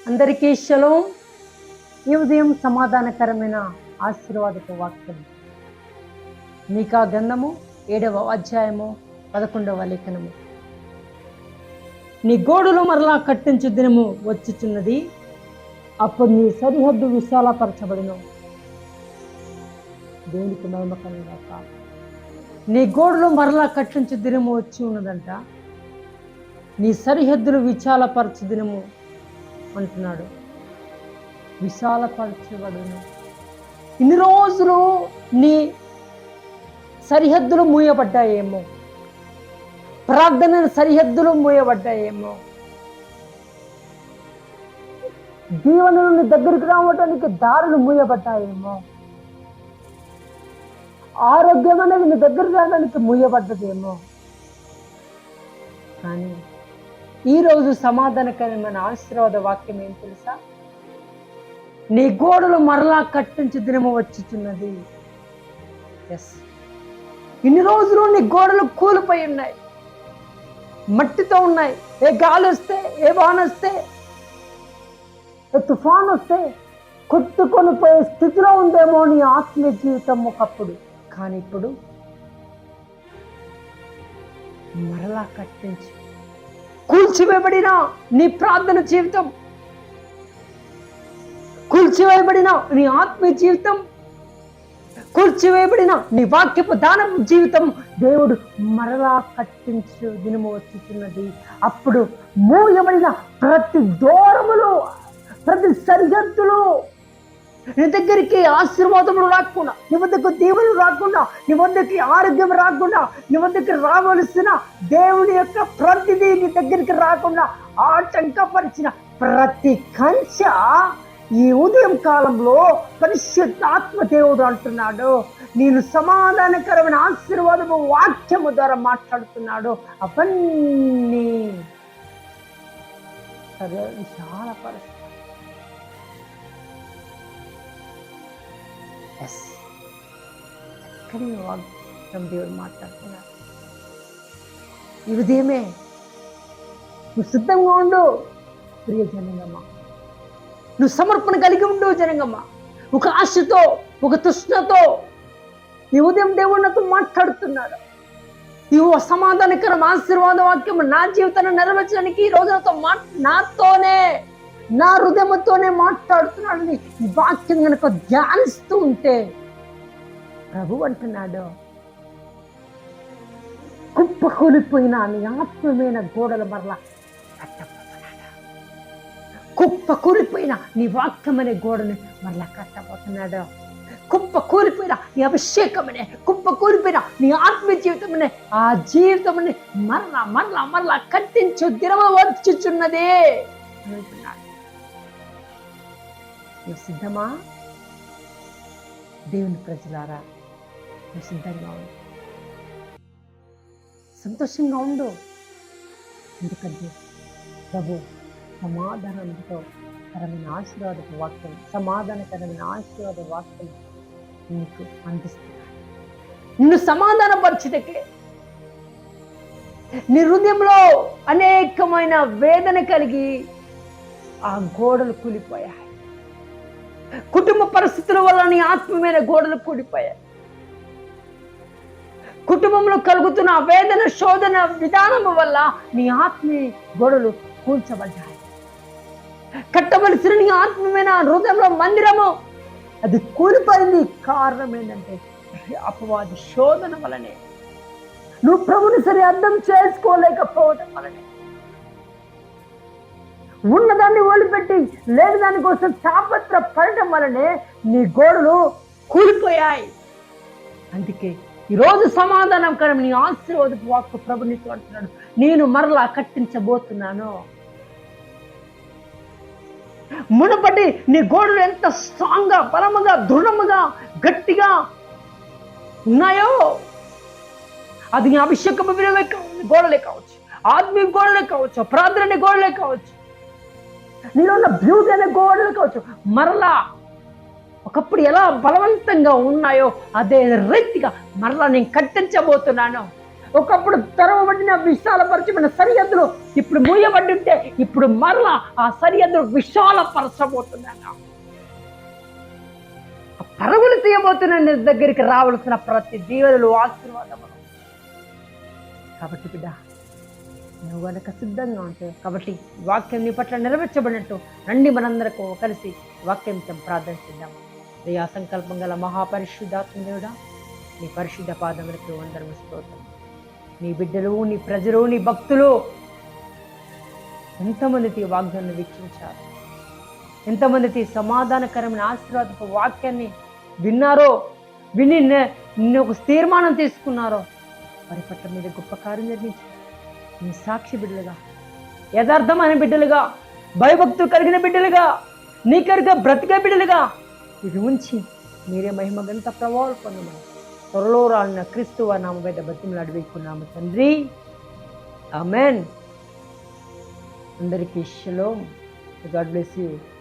అందరికీ షలోం. ఈ ఉదయం సమాధానకరమైన ఆశీర్వాదపు వాక్యం మీకా గ్రంథము 7వ అధ్యాయము 11వ లేఖనము. నీ గోడలు మరలా కట్టించు దినము వచ్చుచున్నది, అప్పుడు నీ సరిహద్దు విశాలపరచబడును. దేవునికి మహిమ కలుగుగాక. నీ గోడలు మరలా కట్టించు దినము వచ్చి ఉన్నదంట. నీ సరిహద్దులు విశాలపరచు దినము అంటున్నాడు. విశాలపరచబడును. ఇన్ని రోజులు నీ సరిహద్దులు మూయబడ్డాయేమో, ప్రార్థన సరిహద్దులు మూయబడ్డాయేమో, దీవెన నుండి దగ్గరికి రావడానికి దారులు మూయబడ్డాయేమో, ఆరోగ్యం అనేది నీ దగ్గరికి రావడానికి మూయబడ్డదేమో. కానీ ఈరోజు సమాధానకరమైన ఆశీర్వాద వాక్యం ఏం తెలుసా? నీ గోడలు మరలా కట్టించు దినము వచ్చుచున్నది. ఎస్, ఇన్ని రోజులు నీ గోడలు కూలిపోయి ఉన్నాయి, మట్టితో ఉన్నాయి. ఏ గాలి వస్తే, ఏ వాన వస్తే, ఏ తుఫాన్ వస్తే కొట్టుకొని పోయే స్థితిలో ఉందేమో నీ ఆత్మీయ జీవితం ఒకప్పుడు. కానీ ఇప్పుడు మరలా కట్టించి కూల్చివేయబడిన నీ ప్రార్థన జీవితం, కూల్చివేయబడిన నీ ఆత్మీయ జీవితం, కూల్చివేయబడిన నీ వాక్యపు దానం జీవితం దేవుడు మరలా కట్టించు దినము వచ్చుతున్నది. అప్పుడు మూయబడిన ప్రతి దూరములు, ప్రతి సరిహద్దులు, నీ దగ్గరికి ఆశీర్వాదములు రాకుండా, నీ వద్దకు దేవుడు రాకుండా, నీ వద్దకి ఆరోగ్యం రాకుండా, నీ వద్దకి రావలసిన దేవుని యొక్క ప్రతిదీ నీ దగ్గరికి రాకుండా ఆటంకపరిచిన ప్రతి కంచె ఈ ఉదయం కాలంలో పరిశుద్ధాత్మ దేవుడు అంటున్నాడు, నేను సమాధానకరమైన ఆశీర్వాదము వాక్యము ద్వారా మాట్లాడుతున్నాడు. అవన్నీ సరే విశాల పరిస్థితి. ఎక్కడి వాక్యం దేవుడు మాట్లాడుతున్నాడు. ఈ ఉదయమే నువ్వు సిద్ధంగా ఉండు ప్రియ జనంగమ్మా, నువ్వు సమర్పణ కలిగి ఉండు జనంగమ్మా. ఒక ఆశతో, ఒక తృష్ణతో ఈ ఉదయం దేవుడు నాతో మాట్లాడుతున్నాడు. ఈ సమాధానకరం ఆశీర్వాద వాక్యం నా జీవితాన్ని నెరవేర్చడానికి ఈ రోజు నాతోనే, నా హృదయంతోనే మాట్లాడుతున్నాడు. ఈ వాక్యం కనుక ధ్యానిస్తూ ఉంటే ప్రభు అంటున్నాడు, కుప్పకూలిపోయిన నీ ఆత్మమైన గోడల మరలా కట్టబోతున్నాడు. కుప్ప కూలిపోయిన నీ వాక్యం అనే గోడని మరలా కట్టబోతున్నాడు. కుప్ప కూలిపోయిన నీ అభిషేకమనే, కుప్ప కూలిపోయిన నీ ఆత్మీయ జీవితమనే, ఆ జీవితమని మరలా మరలా మరలా కట్టించు దినము వచ్చుచున్నదే అంటున్నాడు. నువ్వు సిద్ధమా? దేవుని ప్రజలారా, నువ్వు సిద్ధంగా ఉండు, సంతోషంగా ఉండు. ఎందుకంటే ప్రభు సమాధానంతో కరమైన ఆశీర్వాదపు వాక్యం, సమాధానకరమైన ఆశీర్వాద వాక్యం నీకు అందిస్తున్నాడు. నిన్ను సమాధానపరిచితకే నీ హృదయంలో అనేకమైన వేదన కలిగి ఆ గోడలు కూలిపోయాయి. కుటుంబ పరిస్థితుల వల్ల నీ ఆత్మీయమైన గోడలు కూలిపోయాయి. కుటుంబంలో కలుగుతున్న వేదన, శోధన విధానము వల్ల నీ ఆత్మీయ గోడలు కూల్చబడ్డాయి. కట్టవలసిన నీ ఆత్మీయమైన హృదయంలో మందిరము అది కూలిపోయింది. కారణం ఏంటంటే అపవాది శోధన వలనే, నువ్వు ప్రభుని సరి అర్థం చేసుకోలేకపోవడం వలనే, ఉన్నదాన్ని వదిలిపెట్టి లేని దానికోసం తాపత్ర పడటం వలనే నీ గోడలు కూలిపోయాయి. అందుకే ఈరోజు సమాధానకరం నీ ఆశీర్వాదపు వాక్కు ప్రభు నీతో అంటున్నాడు, నేను మరలా కట్టించబోతున్నాను. మునుపటి నీ గోడలు ఎంత స్ట్రాంగ్గా, బలముగా, దృఢముగా, గట్టిగా ఉన్నాయో, అది నీ అభిషేకము గోడలే కావచ్చు, ఆత్మీయ గోడలే కావచ్చు, ప్రార్థన గోడలే కావచ్చు, నీలో ఉన్న బ్యూటీ అనే గోడలు కావచ్చు, మరలా ఒకప్పుడు ఎలా బలవంతంగా ఉన్నాయో అదే రీతిగా మరలా నేను కట్టించబోతున్నాను. ఒకప్పుడు తెరవబడిన విశాలపరచబడిన సరిహద్దులు ఇప్పుడు మూయబడి ఉంటే ఇప్పుడు మరలా ఆ సరిహద్దులు విశాలపరచబోతున్నాను. పరుగులు తీయబోతున్నాను నీ దగ్గరికి రావాల్సిన ప్రతి దీవెనలు ఆశీర్వాదములు. కాబట్టి బిడ్డ, నువ్వు కనుక సిద్ధంగా ఉంటే, కాబట్టి వాక్యం నీ పట్ల నెరవేర్చబడినట్టు రండి మనందరకు కలిసి వాక్యంతో ప్రార్థన చేద్దాం. దయా సంకల్పం గల మహాపరిశుద్ధాత్మ దేవుడా, నీ పరిశుద్ధ పాదములకు వందనము స్తోత్రం. నీ బిడ్డలు, నీ ప్రజలు, నీ భక్తులు ఎంతమందికి వాగ్దాన్ని వీక్షించారు, ఎంతమందికి సమాధానకరమైన ఆశీర్వాదపు వాక్యాన్ని విన్నారో, విని ఒక తీర్మానం తీసుకున్నారో, వారి పట్ల మీద గొప్ప కార్యం నిర్మించి నీ సాక్షి బిడ్డలుగా, యథార్థమైన బిడ్డలుగా, భయభక్తులు కలిగిన బిడ్డలుగా, నీ కనుక బ్రతికే బిడ్డలుగా ఇది ఉంచి మీరే మహిమ గంత ప్రభావాలు పొందమని త్వరలో రాలిన క్రీస్తు నామ మీద బతిమలు అడివేకున్నాము తండ్రి. ఆమెన్. అందరికీ షలోమ్. God bless you.